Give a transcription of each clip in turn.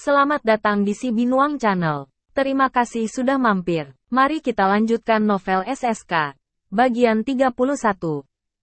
Selamat datang di Si Binuang Channel. Terima kasih sudah mampir. Mari kita lanjutkan novel SSK. Bagian 31.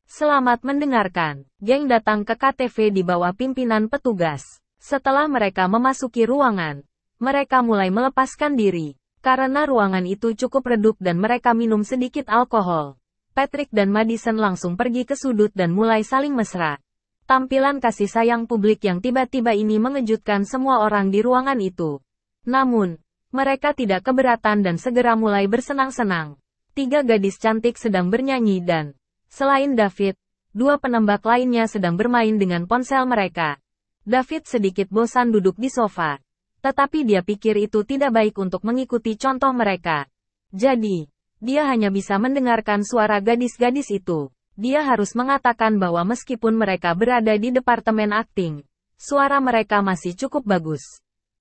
Selamat mendengarkan. Geng datang ke KTV di bawah pimpinan petugas. Setelah mereka memasuki ruangan, mereka mulai melepaskan diri. Karena ruangan itu cukup redup dan mereka minum sedikit alkohol, Patrick dan Madison langsung pergi ke sudut dan mulai saling mesra. Tampilan kasih sayang publik yang tiba-tiba ini mengejutkan semua orang di ruangan itu. Namun, mereka tidak keberatan dan segera mulai bersenang-senang. 3 gadis cantik sedang bernyanyi dan, selain David, 2 penembak lainnya sedang bermain dengan ponsel mereka. David sedikit bosan duduk di sofa. Tetapi dia pikir itu tidak baik untuk mengikuti contoh mereka. Jadi, dia hanya bisa mendengarkan suara gadis-gadis itu. Dia harus mengatakan bahwa meskipun mereka berada di departemen akting, suara mereka masih cukup bagus.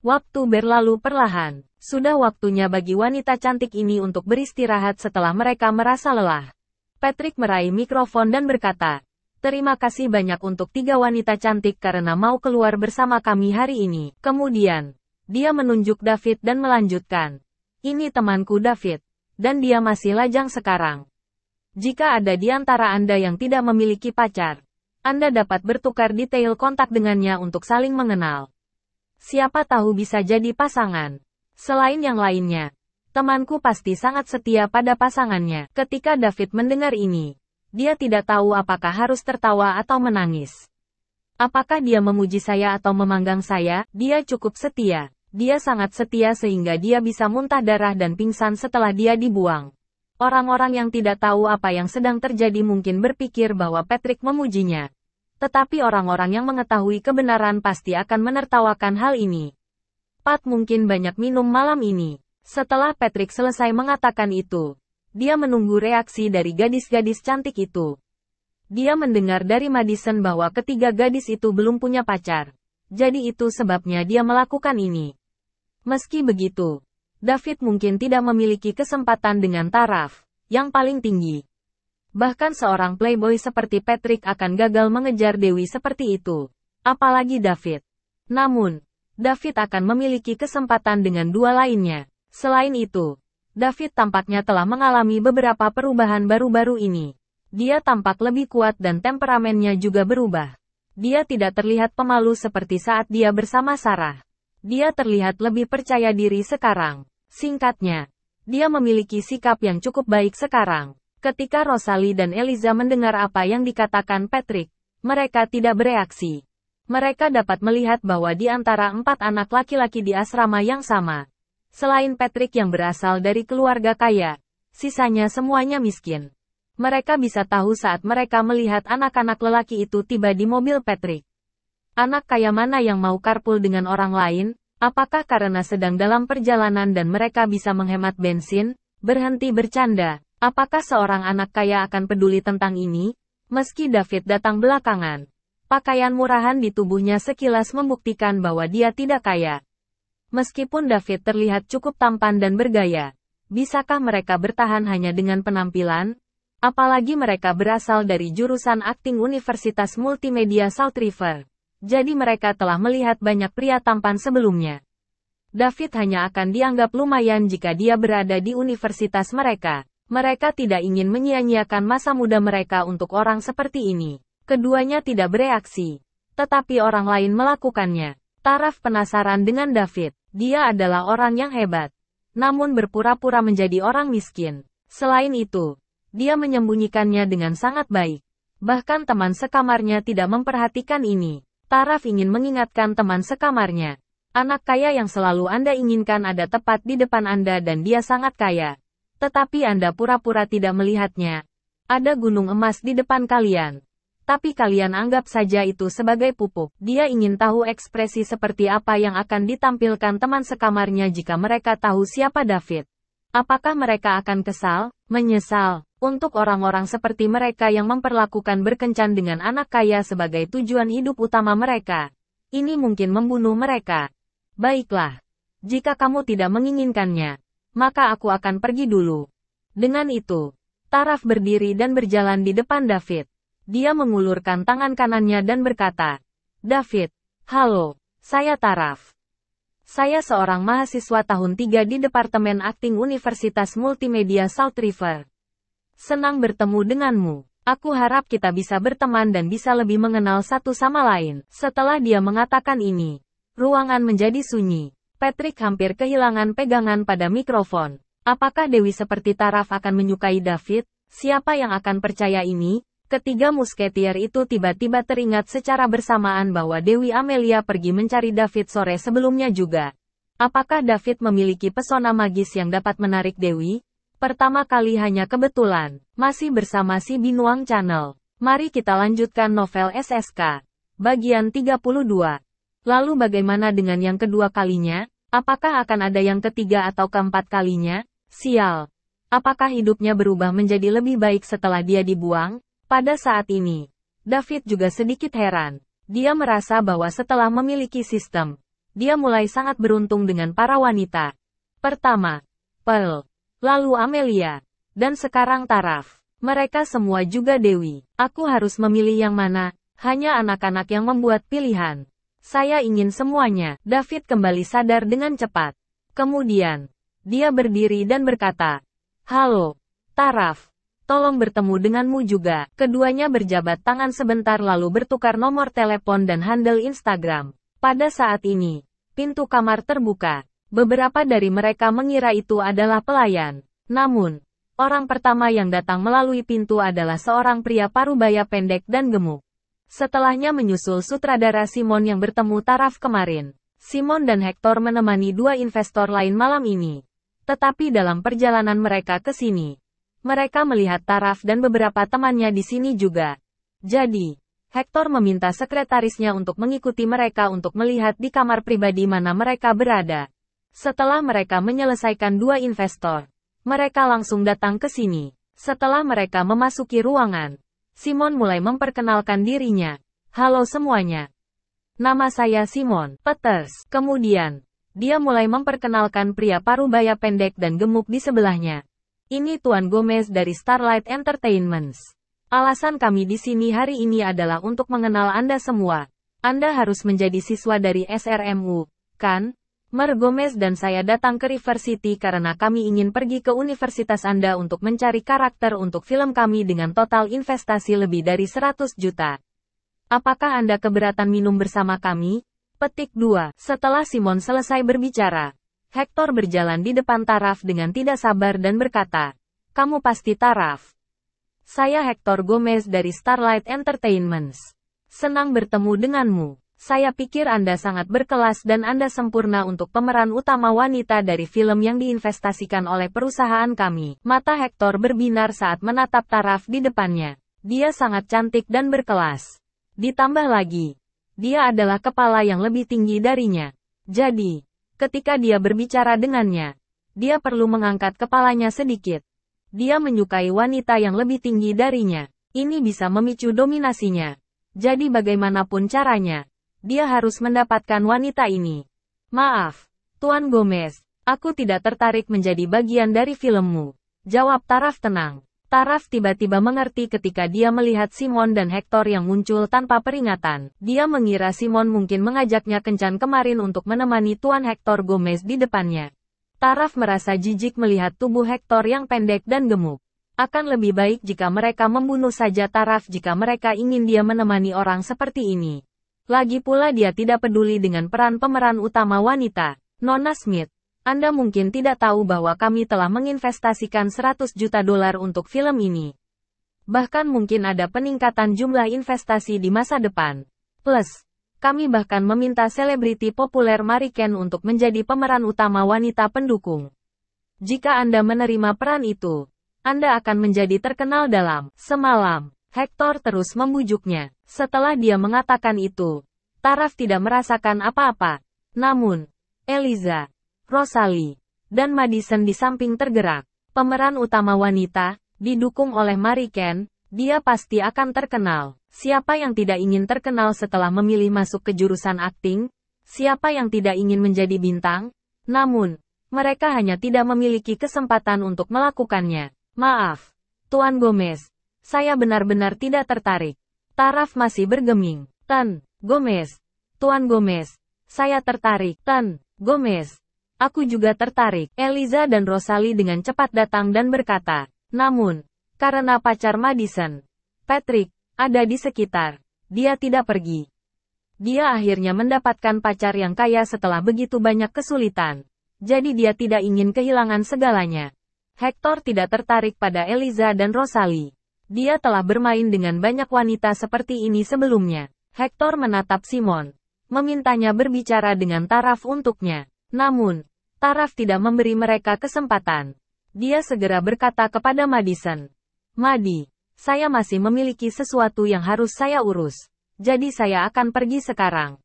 Waktu berlalu perlahan. Sudah waktunya bagi wanita cantik ini untuk beristirahat setelah mereka merasa lelah. Patrick meraih mikrofon dan berkata, "Terima kasih banyak untuk 3 wanita cantik karena mau keluar bersama kami hari ini." Kemudian, dia menunjuk David dan melanjutkan, "Ini temanku David, dan dia masih lajang sekarang. Jika ada di antara Anda yang tidak memiliki pacar, Anda dapat bertukar detail kontak dengannya untuk saling mengenal. Siapa tahu bisa jadi pasangan. Selain yang lainnya, temanku pasti sangat setia pada pasangannya." Ketika David mendengar ini, dia tidak tahu apakah harus tertawa atau menangis. Apakah dia memuji saya atau memanggang saya? Dia cukup setia. Dia sangat setia sehingga dia bisa muntah darah dan pingsan setelah dia dibuang. Orang-orang yang tidak tahu apa yang sedang terjadi mungkin berpikir bahwa Patrick memujinya. Tetapi orang-orang yang mengetahui kebenaran pasti akan menertawakan hal ini. Pat mungkin banyak minum malam ini. Setelah Patrick selesai mengatakan itu, dia menunggu reaksi dari gadis-gadis cantik itu. Dia mendengar dari Madison bahwa ketiga gadis itu belum punya pacar. Jadi itu sebabnya dia melakukan ini. Meski begitu, David mungkin tidak memiliki kesempatan dengan taraf yang paling tinggi. Bahkan seorang playboy seperti Patrick akan gagal mengejar Dewi seperti itu. Apalagi David. Namun, David akan memiliki kesempatan dengan 2 lainnya. Selain itu, David tampaknya telah mengalami beberapa perubahan baru-baru ini. Dia tampak lebih kuat dan temperamennya juga berubah. Dia tidak terlihat pemalu seperti saat dia bersama Sarah. Dia terlihat lebih percaya diri sekarang. Singkatnya, dia memiliki sikap yang cukup baik sekarang. Ketika Rosalie dan Eliza mendengar apa yang dikatakan Patrick, mereka tidak bereaksi. Mereka dapat melihat bahwa di antara 4 anak laki-laki di asrama yang sama, selain Patrick yang berasal dari keluarga kaya, sisanya semuanya miskin. Mereka bisa tahu saat mereka melihat anak-anak lelaki itu tiba di mobil Patrick. Anak kaya mana yang mau carpool dengan orang lain? Apakah karena sedang dalam perjalanan dan mereka bisa menghemat bensin? Berhenti bercanda. Apakah seorang anak kaya akan peduli tentang ini? Meski David datang belakangan, pakaian murahan di tubuhnya sekilas membuktikan bahwa dia tidak kaya. Meskipun David terlihat cukup tampan dan bergaya, bisakah mereka bertahan hanya dengan penampilan? Apalagi mereka berasal dari jurusan akting Universitas Multimedia South River. Jadi mereka telah melihat banyak pria tampan sebelumnya. David hanya akan dianggap lumayan jika dia berada di universitas mereka. Mereka tidak ingin menyia-nyiakan masa muda mereka untuk orang seperti ini. Keduanya tidak bereaksi. Tetapi orang lain melakukannya. Taraf penasaran dengan David. Dia adalah orang yang hebat. Namun berpura-pura menjadi orang miskin. Selain itu, dia menyembunyikannya dengan sangat baik. Bahkan teman sekamarnya tidak memperhatikan ini. Taraf ingin mengingatkan teman sekamarnya. Anak kaya yang selalu Anda inginkan ada tepat di depan Anda dan dia sangat kaya. Tetapi Anda pura-pura tidak melihatnya. Ada gunung emas di depan kalian. Tapi kalian anggap saja itu sebagai pupuk. Dia ingin tahu ekspresi seperti apa yang akan ditampilkan teman sekamarnya jika mereka tahu siapa David. Apakah mereka akan kesal, menyesal? Untuk orang-orang seperti mereka yang memperlakukan berkencan dengan anak kaya sebagai tujuan hidup utama mereka, ini mungkin membunuh mereka. Baiklah. Jika kamu tidak menginginkannya, maka aku akan pergi dulu. Dengan itu, Taraf berdiri dan berjalan di depan David. Dia mengulurkan tangan kanannya dan berkata, "David, halo, saya Taraf." Saya seorang mahasiswa tahun 3 di Departemen Akting Universitas Multimedia South River. Senang bertemu denganmu. Aku harap kita bisa berteman dan bisa lebih mengenal satu sama lain. Setelah dia mengatakan ini, ruangan menjadi sunyi. Patrick hampir kehilangan pegangan pada mikrofon. Apakah Dewi seperti Taraf akan menyukai David? Siapa yang akan percaya ini? Ketiga musketier itu tiba-tiba teringat secara bersamaan bahwa Dewi Amelia pergi mencari David sore sebelumnya juga. Apakah David memiliki pesona magis yang dapat menarik Dewi? Pertama kali hanya kebetulan. Masih bersama si Binuang Channel. Mari kita lanjutkan novel SSK. Bagian 32. Lalu bagaimana dengan yang kedua kalinya? Apakah akan ada yang ketiga atau keempat kalinya? Sial. Apakah hidupnya berubah menjadi lebih baik setelah dia dibuang? Pada saat ini, David juga sedikit heran. Dia merasa bahwa setelah memiliki sistem, dia mulai sangat beruntung dengan para wanita. Pertama, Pearl, lalu Amelia, dan sekarang Taraf. Mereka semua juga Dewi. Aku harus memilih yang mana, hanya anak-anak yang membuat pilihan. Saya ingin semuanya. David kembali sadar dengan cepat. Kemudian, dia berdiri dan berkata, "Halo, Taraf. Tolong bertemu denganmu juga." Keduanya berjabat tangan sebentar lalu bertukar nomor telepon dan handle Instagram. Pada saat ini, pintu kamar terbuka. Beberapa dari mereka mengira itu adalah pelayan. Namun, orang pertama yang datang melalui pintu adalah seorang pria parubaya pendek dan gemuk. Setelahnya menyusul sutradara Simon yang bertemu Taraf kemarin. Simon dan Hector menemani dua investor lain malam ini. Tetapi dalam perjalanan mereka ke sini, mereka melihat Taraf dan beberapa temannya di sini juga. Jadi, Hector meminta sekretarisnya untuk mengikuti mereka untuk melihat di kamar pribadi mana mereka berada. Setelah mereka menyelesaikan dua investor, mereka langsung datang ke sini. Setelah mereka memasuki ruangan, Simon mulai memperkenalkan dirinya. "Halo semuanya. Nama saya Simon Peters." Kemudian, dia mulai memperkenalkan pria parubaya pendek dan gemuk di sebelahnya. "Ini Tuan Gomez dari Starlight Entertainments. Alasan kami di sini hari ini adalah untuk mengenal Anda semua. Anda harus menjadi siswa dari SRMU, kan? Mer Gomez dan saya datang ke River City karena kami ingin pergi ke universitas Anda untuk mencari karakter untuk film kami dengan total investasi lebih dari 100 juta. Apakah Anda keberatan minum bersama kami?" Petik 2. Setelah Simon selesai berbicara, Hector berjalan di depan Taraf dengan tidak sabar dan berkata, "Kamu pasti Taraf. Saya Hector Gomez dari Starlight Entertainments. Senang bertemu denganmu. Saya pikir Anda sangat berkelas dan Anda sempurna untuk pemeran utama wanita dari film yang diinvestasikan oleh perusahaan kami." Mata Hector berbinar saat menatap Taraf di depannya. Dia sangat cantik dan berkelas. Ditambah lagi, dia adalah kepala yang lebih tinggi darinya. Jadi, ketika dia berbicara dengannya, dia perlu mengangkat kepalanya sedikit. Dia menyukai wanita yang lebih tinggi darinya. Ini bisa memicu dominasinya. Jadi bagaimanapun caranya, dia harus mendapatkan wanita ini. "Maaf, Tuan Gomez, aku tidak tertarik menjadi bagian dari filmmu," jawab Taraf tenang. Taraf tiba-tiba mengerti ketika dia melihat Simon dan Hector yang muncul tanpa peringatan. Dia mengira Simon mungkin mengajaknya kencan kemarin untuk menemani Tuan Hector Gomez di depannya. Taraf merasa jijik melihat tubuh Hector yang pendek dan gemuk. Akan lebih baik jika mereka membunuh saja Taraf jika mereka ingin dia menemani orang seperti ini. Lagi pula dia tidak peduli dengan peran pemeran utama wanita. "Nona Smith, Anda mungkin tidak tahu bahwa kami telah menginvestasikan 100 juta dolar untuk film ini. Bahkan mungkin ada peningkatan jumlah investasi di masa depan. Plus, kami bahkan meminta selebriti populer Mariken untuk menjadi pemeran utama wanita pendukung. Jika Anda menerima peran itu, Anda akan menjadi terkenal dalam semalam." Hector terus membujuknya. Setelah dia mengatakan itu, Taraf tidak merasakan apa-apa. Namun, Eliza, Rosalie, dan Madison di samping tergerak. Pemeran utama wanita, didukung oleh Mariken, dia pasti akan terkenal. Siapa yang tidak ingin terkenal setelah memilih masuk ke jurusan akting? Siapa yang tidak ingin menjadi bintang? Namun, mereka hanya tidak memiliki kesempatan untuk melakukannya. "Maaf, Tuan Gomez, saya benar-benar tidak tertarik." Taraf masih bergeming. "Tuan Gomez, Tuan Gomez, saya tertarik." "Tuan Gomez. Aku juga tertarik. Eliza dan Rosalie dengan cepat datang dan berkata. Namun, karena pacar Madison, Patrick, ada di sekitar, dia tidak pergi. Dia akhirnya mendapatkan pacar yang kaya setelah begitu banyak kesulitan. Jadi dia tidak ingin kehilangan segalanya. Hector tidak tertarik pada Eliza dan Rosalie. Dia telah bermain dengan banyak wanita seperti ini sebelumnya. Hector menatap Simon, memintanya berbicara dengan taraf untuknya. Namun, taraf tidak memberi mereka kesempatan. Dia segera berkata kepada Madison, Madi, saya masih memiliki sesuatu yang harus saya urus. Jadi saya akan pergi sekarang.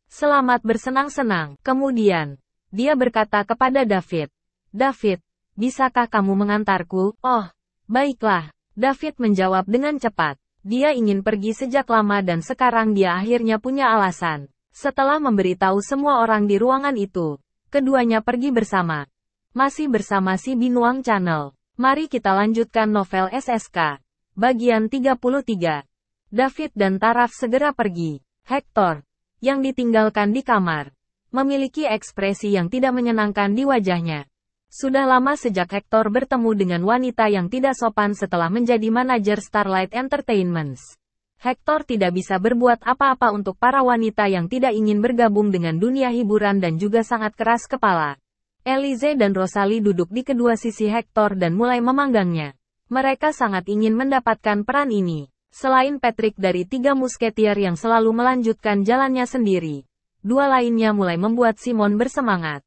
Selamat bersenang-senang. Kemudian, dia berkata kepada David, David, bisakah kamu mengantarku? Oh, baiklah. David menjawab dengan cepat. Dia ingin pergi sejak lama dan sekarang dia akhirnya punya alasan. Setelah memberitahu semua orang di ruangan itu, keduanya pergi bersama. Masih bersama si Binuang Channel. Mari kita lanjutkan novel SSK. Bagian 33. David dan Taraf segera pergi. Hector, yang ditinggalkan di kamar, memiliki ekspresi yang tidak menyenangkan di wajahnya. Sudah lama sejak Hector bertemu dengan wanita yang tidak sopan setelah menjadi manajer Starlight Entertainment. Hector tidak bisa berbuat apa-apa untuk para wanita yang tidak ingin bergabung dengan dunia hiburan dan juga sangat keras kepala. Eliza dan Rosalie duduk di kedua sisi Hector dan mulai memanggangnya. Mereka sangat ingin mendapatkan peran ini. Selain Patrick dari 3 musketier yang selalu melanjutkan jalannya sendiri, 2 lainnya mulai membuat Simon bersemangat.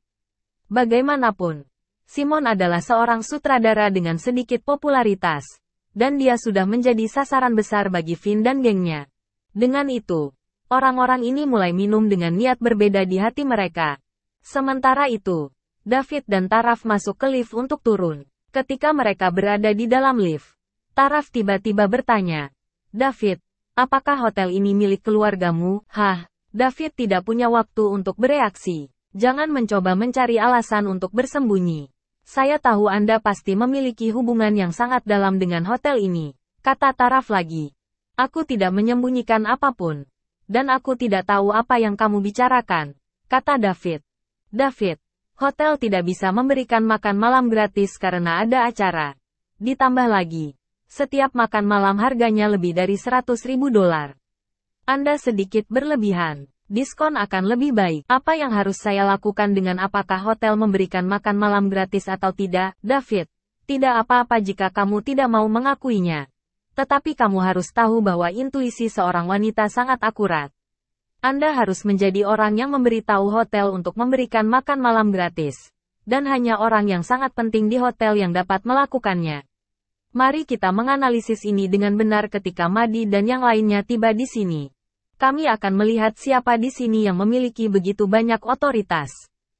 Bagaimanapun, Simon adalah seorang sutradara dengan sedikit popularitas, dan dia sudah menjadi sasaran besar bagi Finn dan gengnya. Dengan itu, orang-orang ini mulai minum dengan niat berbeda di hati mereka. Sementara itu, David dan Taraf masuk ke lift untuk turun. Ketika mereka berada di dalam lift, Taraf tiba-tiba bertanya, David, apakah hotel ini milik keluargamu? Hah, David tidak punya waktu untuk bereaksi. Jangan mencoba mencari alasan untuk bersembunyi. Saya tahu Anda pasti memiliki hubungan yang sangat dalam dengan hotel ini, kata Taraf lagi. Aku tidak menyembunyikan apapun. Dan aku tidak tahu apa yang kamu bicarakan, kata David. David, hotel tidak bisa memberikan makan malam gratis karena ada acara. Ditambah lagi, setiap makan malam harganya lebih dari $100.000. Anda sedikit berlebihan. Diskon akan lebih baik. Apa yang harus saya lakukan dengan apakah hotel memberikan makan malam gratis atau tidak, David? Tidak apa-apa jika kamu tidak mau mengakuinya. Tetapi kamu harus tahu bahwa intuisi seorang wanita sangat akurat. Anda harus menjadi orang yang memberitahu hotel untuk memberikan makan malam gratis. Dan hanya orang yang sangat penting di hotel yang dapat melakukannya. Mari kita menganalisis ini dengan benar ketika Madi dan yang lainnya tiba di sini. Kami akan melihat siapa di sini yang memiliki begitu banyak otoritas.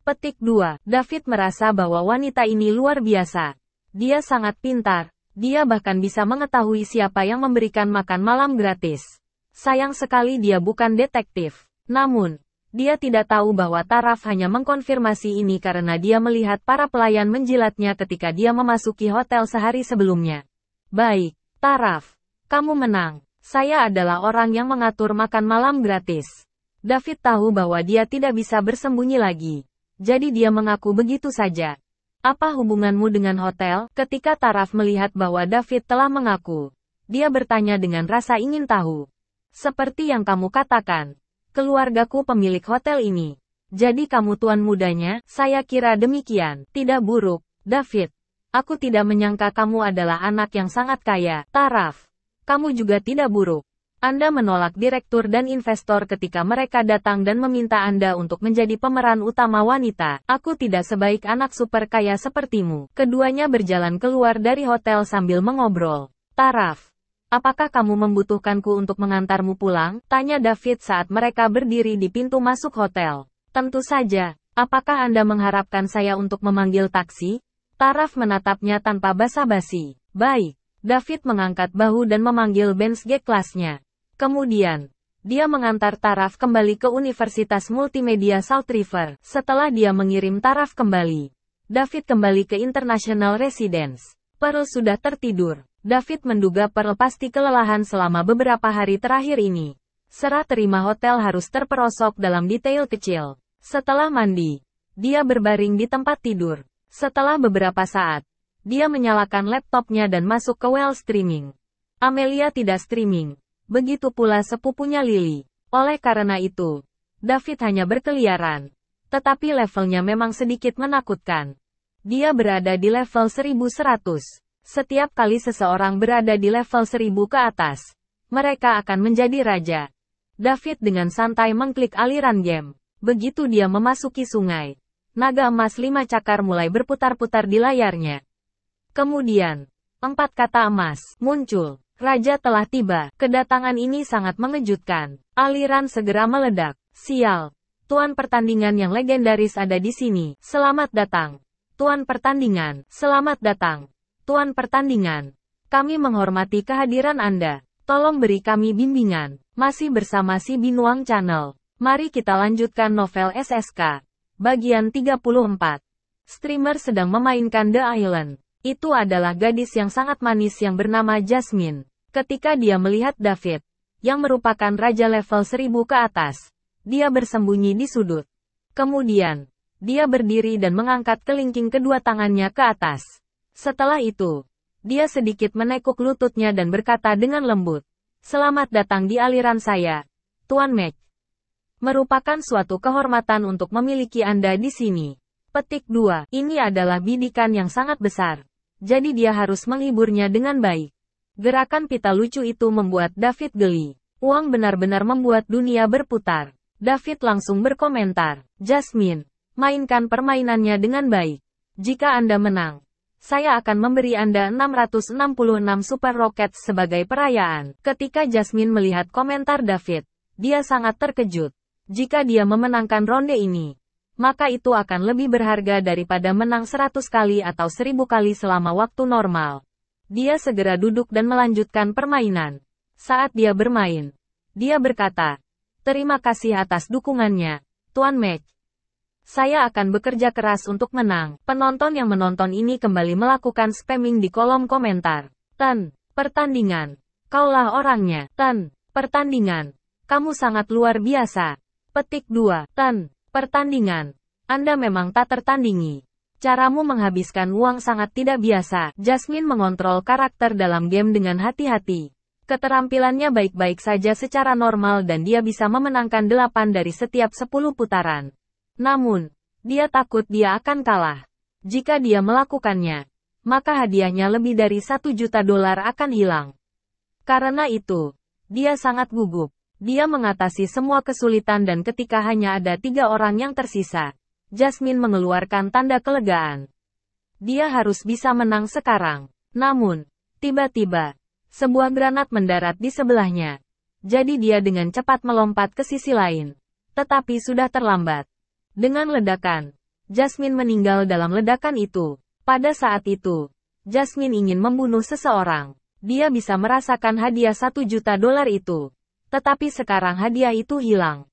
Petik 2. David merasa bahwa wanita ini luar biasa. Dia sangat pintar. Dia bahkan bisa mengetahui siapa yang memberikan makan malam gratis. Sayang sekali dia bukan detektif. Namun, dia tidak tahu bahwa Taraf hanya mengkonfirmasi ini karena dia melihat para pelayan menjilatnya ketika dia memasuki hotel sehari sebelumnya. Baik, Taraf. Kamu menang. Saya adalah orang yang mengatur makan malam gratis. David tahu bahwa dia tidak bisa bersembunyi lagi. Jadi dia mengaku begitu saja. Apa hubunganmu dengan hotel? Ketika Taraf melihat bahwa David telah mengaku, dia bertanya dengan rasa ingin tahu. Seperti yang kamu katakan, keluargaku pemilik hotel ini. Jadi kamu tuan mudanya? Saya kira demikian. Tidak buruk, David. Aku tidak menyangka kamu adalah anak yang sangat kaya. Taraf, kamu juga tidak buruk. Anda menolak direktur dan investor ketika mereka datang dan meminta Anda untuk menjadi pemeran utama wanita. Aku tidak sebaik anak super kaya sepertimu. Keduanya berjalan keluar dari hotel sambil mengobrol. Taraf, apakah kamu membutuhkanku untuk mengantarmu pulang? Tanya David saat mereka berdiri di pintu masuk hotel. Tentu saja. Apakah Anda mengharapkan saya untuk memanggil taksi? Taraf menatapnya tanpa basa-basi. Baik. David mengangkat bahu dan memanggil Benz G-kelasnya. Kemudian, dia mengantar Taraf kembali ke Universitas Multimedia Salt River. Setelah dia mengirim Taraf kembali, David kembali ke International Residence. Pearl sudah tertidur. David menduga Pearl pasti kelelahan selama beberapa hari terakhir ini. Serah terima hotel harus terperosok dalam detail kecil. Setelah mandi, Dia berbaring di tempat tidur. Setelah beberapa saat, dia menyalakan laptopnya dan masuk ke well streaming. Amelia tidak streaming. Begitu pula sepupunya Lily. Oleh karena itu, David hanya berkeliaran. Tetapi levelnya memang sedikit menakutkan. Dia berada di level 1100. Setiap kali seseorang berada di level 1000 ke atas, mereka akan menjadi raja. David dengan santai mengklik aliran game. Begitu dia memasuki sungai, naga emas 5 cakar mulai berputar-putar di layarnya. Kemudian, 4 kata emas muncul. Raja telah tiba. Kedatangan ini sangat mengejutkan. Aliran segera meledak. Sial. Tuan pertandingan yang legendaris ada di sini. Selamat datang. Tuan pertandingan. Selamat datang. Tuan pertandingan. Kami menghormati kehadiran Anda. Tolong beri kami bimbingan. Masih bersama si Binuang Channel. Mari kita lanjutkan novel SSK. Bagian 34. Streamer sedang memainkan The Island. Itu adalah gadis yang sangat manis yang bernama Jasmine. Ketika dia melihat David, yang merupakan raja level 1000 ke atas, dia bersembunyi di sudut. Kemudian, dia berdiri dan mengangkat kelingking kedua tangannya ke atas. Setelah itu, dia sedikit menekuk lututnya dan berkata dengan lembut, "Selamat datang di aliran saya, Tuan Mac. Merupakan suatu kehormatan untuk memiliki Anda di sini." Petik 2. Ini adalah bidikan yang sangat besar. Jadi dia harus menghiburnya dengan baik. Gerakan pita lucu itu membuat David geli. Uang benar-benar membuat dunia berputar. David langsung berkomentar, "Jasmine, mainkan permainannya dengan baik. Jika Anda menang, saya akan memberi Anda 666 Super Rockets sebagai perayaan." Ketika Jasmine melihat komentar David, dia sangat terkejut. Jika dia memenangkan ronde ini, maka itu akan lebih berharga daripada menang 100 kali atau 1000 kali selama waktu normal. Dia segera duduk dan melanjutkan permainan. Saat dia bermain, dia berkata, "Terima kasih atas dukungannya, Tuan Mac. Saya akan bekerja keras untuk menang." Penonton yang menonton ini kembali melakukan spamming di kolom komentar. "Tan, pertandingan. Kaulah orangnya. Tan, pertandingan. Kamu sangat luar biasa." Petik 2. "Tan, pertandingan. Anda memang tak tertandingi. Caramu menghabiskan uang sangat tidak biasa." Jasmine mengontrol karakter dalam game dengan hati-hati. Keterampilannya baik-baik saja secara normal dan dia bisa memenangkan 8 dari setiap 10 putaran. Namun, dia takut dia akan kalah. Jika dia melakukannya, maka hadiahnya lebih dari $1.000.000 akan hilang. Karena itu, dia sangat gugup. Dia mengatasi semua kesulitan dan ketika hanya ada 3 orang yang tersisa, Jasmine mengeluarkan tanda kelegaan. Dia harus bisa menang sekarang. Namun, tiba-tiba, sebuah granat mendarat di sebelahnya. Jadi dia dengan cepat melompat ke sisi lain. Tetapi sudah terlambat. Dengan ledakan, Jasmine meninggal dalam ledakan itu. Pada saat itu, Jasmine ingin membunuh seseorang. Dia bisa merasakan hadiah $1.000.000 itu. Tetapi sekarang hadiah itu hilang.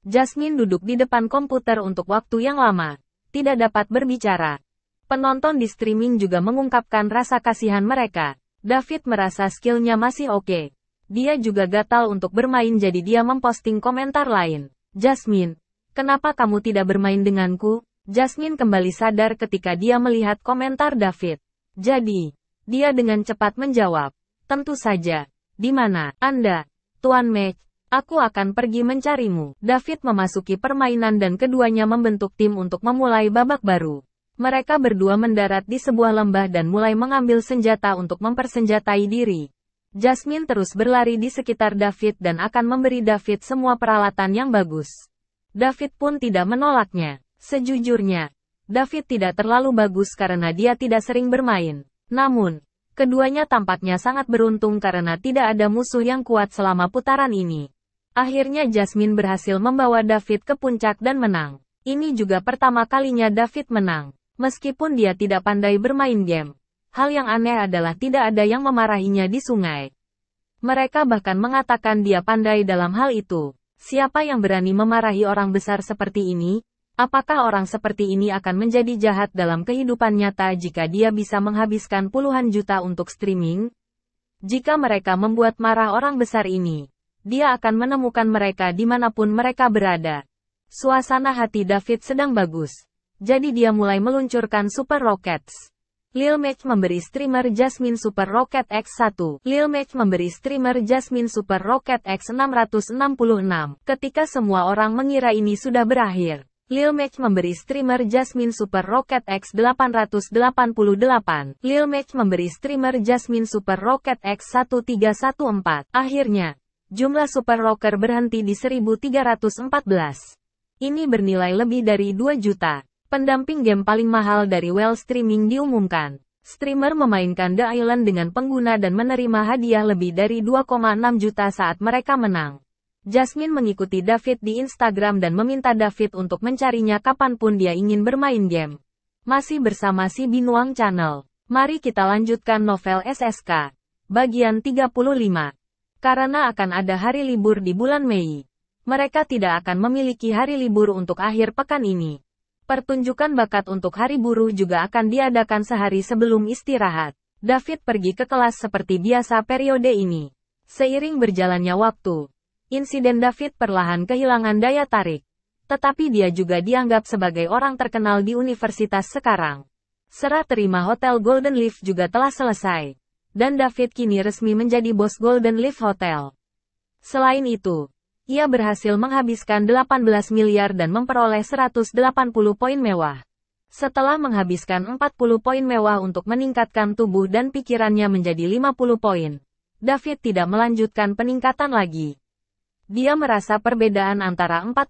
Jasmine duduk di depan komputer untuk waktu yang lama, tidak dapat berbicara. Penonton di streaming juga mengungkapkan rasa kasihan mereka. David merasa skillnya masih oke. Dia juga gatal untuk bermain jadi dia memposting komentar lain. "Jasmine, kenapa kamu tidak bermain denganku?" Jasmine kembali sadar ketika dia melihat komentar David. Jadi, dia dengan cepat menjawab, "Tentu saja. Di mana Anda, Tuan Mac? Aku akan pergi mencarimu." David memasuki permainan dan keduanya membentuk tim untuk memulai babak baru. Mereka berdua mendarat di sebuah lembah dan mulai mengambil senjata untuk mempersenjatai diri. Jasmine terus berlari di sekitar David dan akan memberi David semua peralatan yang bagus. David pun tidak menolaknya. Sejujurnya, David tidak terlalu bagus karena dia tidak sering bermain. Namun, keduanya tampaknya sangat beruntung karena tidak ada musuh yang kuat selama putaran ini. Akhirnya Jasmine berhasil membawa David ke puncak dan menang. Ini juga pertama kalinya David menang. Meskipun dia tidak pandai bermain game. Hal yang aneh adalah tidak ada yang memarahinya di sungai. Mereka bahkan mengatakan dia pandai dalam hal itu. Siapa yang berani memarahi orang besar seperti ini? Apakah orang seperti ini akan menjadi jahat dalam kehidupan nyata jika dia bisa menghabiskan puluhan juta untuk streaming? Jika mereka membuat marah orang besar ini, dia akan menemukan mereka dimanapun mereka berada. Suasana hati David sedang bagus. Jadi dia mulai meluncurkan Super Rockets. Lil Mech memberi streamer Jasmine Super Rocket X1. Lil Mech memberi streamer Jasmine Super Rocket X666. Ketika semua orang mengira ini sudah berakhir, Lil Mech memberi streamer Jasmine Super Rocket X888. Lil Mech memberi streamer Jasmine Super Rocket X1314. Akhirnya, jumlah Super Rocker berhenti di 1314. Ini bernilai lebih dari 2 juta. Pendamping game paling mahal dari Well Streaming diumumkan. Streamer memainkan The Island dengan pengguna dan menerima hadiah lebih dari 2,6 juta saat mereka menang. Jasmine mengikuti David di Instagram dan meminta David untuk mencarinya kapanpun dia ingin bermain game. Masih bersama si Binuang Channel. Mari kita lanjutkan novel SSK. Bagian 35. Karena akan ada hari libur di bulan Mei, mereka tidak akan memiliki hari libur untuk akhir pekan ini. Pertunjukan bakat untuk hari buruh juga akan diadakan sehari sebelum istirahat. David pergi ke kelas seperti biasa periode ini. Seiring berjalannya waktu, insiden David perlahan kehilangan daya tarik. Tetapi dia juga dianggap sebagai orang terkenal di universitas sekarang. Serah terima Hotel Golden Leaf juga telah selesai. Dan David kini resmi menjadi bos Golden Leaf Hotel. Selain itu, ia berhasil menghabiskan 18 miliar dan memperoleh 180 poin mewah. Setelah menghabiskan 40 poin mewah untuk meningkatkan tubuh dan pikirannya menjadi 50 poin, David tidak melanjutkan peningkatan lagi. Dia merasa perbedaan antara 45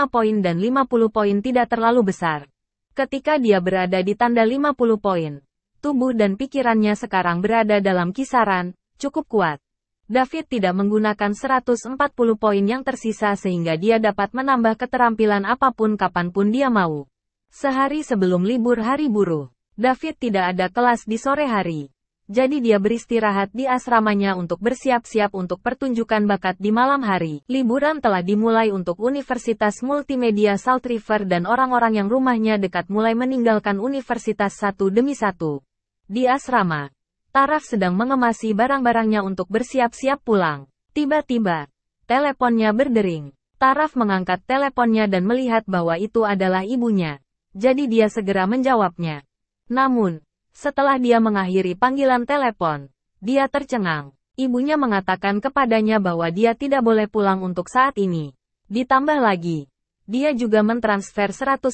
poin dan 50 poin tidak terlalu besar. Ketika dia berada di tanda 50 poin, tubuh dan pikirannya sekarang berada dalam kisaran cukup kuat. David tidak menggunakan 140 poin yang tersisa sehingga dia dapat menambah keterampilan apapun kapanpun dia mau. Sehari sebelum libur hari buruh, David tidak ada kelas di sore hari. Jadi dia beristirahat di asramanya untuk bersiap-siap untuk pertunjukan bakat di malam hari. Liburan telah dimulai untuk Universitas Multimedia Salt River dan orang-orang yang rumahnya dekat mulai meninggalkan universitas satu demi satu. Di asrama, Taraf sedang mengemasi barang-barangnya untuk bersiap-siap pulang. Tiba-tiba, teleponnya berdering. Taraf mengangkat teleponnya dan melihat bahwa itu adalah ibunya. Jadi dia segera menjawabnya. Namun, setelah dia mengakhiri panggilan telepon, dia tercengang. Ibunya mengatakan kepadanya bahwa dia tidak boleh pulang untuk saat ini. Ditambah lagi, dia juga mentransfer $100.000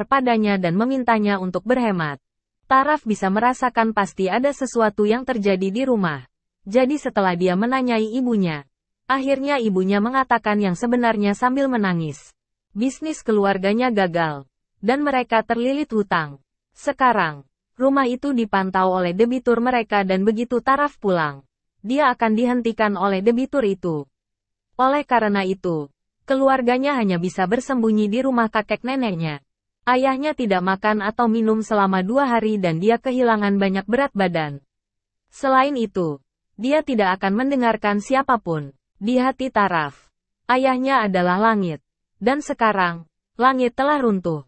padanya dan memintanya untuk berhemat. Taraf bisa merasakan pasti ada sesuatu yang terjadi di rumah. Jadi setelah dia menanyai ibunya, akhirnya ibunya mengatakan yang sebenarnya sambil menangis. Bisnis keluarganya gagal, dan mereka terlilit hutang. Sekarang, rumah itu dipantau oleh debitur mereka dan begitu Taraf pulang, dia akan dihentikan oleh debitur itu. Oleh karena itu, keluarganya hanya bisa bersembunyi di rumah kakek neneknya. Ayahnya tidak makan atau minum selama 2 hari dan dia kehilangan banyak berat badan. Selain itu, dia tidak akan mendengarkan siapapun. Di hati Taraf, ayahnya adalah langit. Dan sekarang, langit telah runtuh.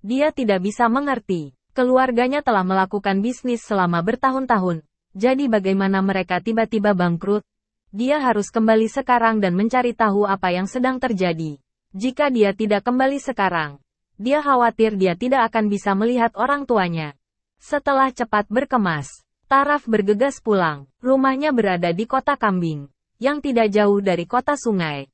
Dia tidak bisa mengerti. Keluarganya telah melakukan bisnis selama bertahun-tahun. Jadi bagaimana mereka tiba-tiba bangkrut? Dia harus kembali sekarang dan mencari tahu apa yang sedang terjadi. Jika dia tidak kembali sekarang, dia khawatir dia tidak akan bisa melihat orang tuanya. Setelah cepat berkemas, Taraf bergegas pulang. Rumahnya berada di kota Kambing, yang tidak jauh dari kota sungai.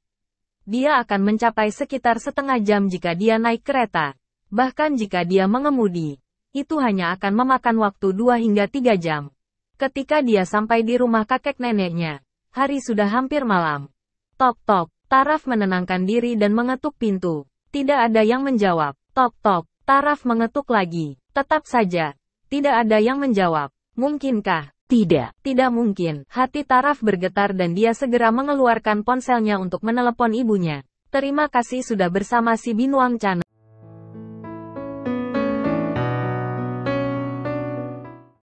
Dia akan mencapai sekitar setengah jam jika dia naik kereta. Bahkan jika dia mengemudi, itu hanya akan memakan waktu 2 hingga 3 jam. Ketika dia sampai di rumah kakek neneknya, hari sudah hampir malam. Tok-tok, Taraf menenangkan diri dan mengetuk pintu. Tidak ada yang menjawab. Tok-tok, Taraf mengetuk lagi. Tetap saja, tidak ada yang menjawab. Mungkinkah? Tidak, tidak mungkin. Hati Taraf bergetar dan dia segera mengeluarkan ponselnya untuk menelepon ibunya. Terima kasih sudah bersama si Binuang Channel.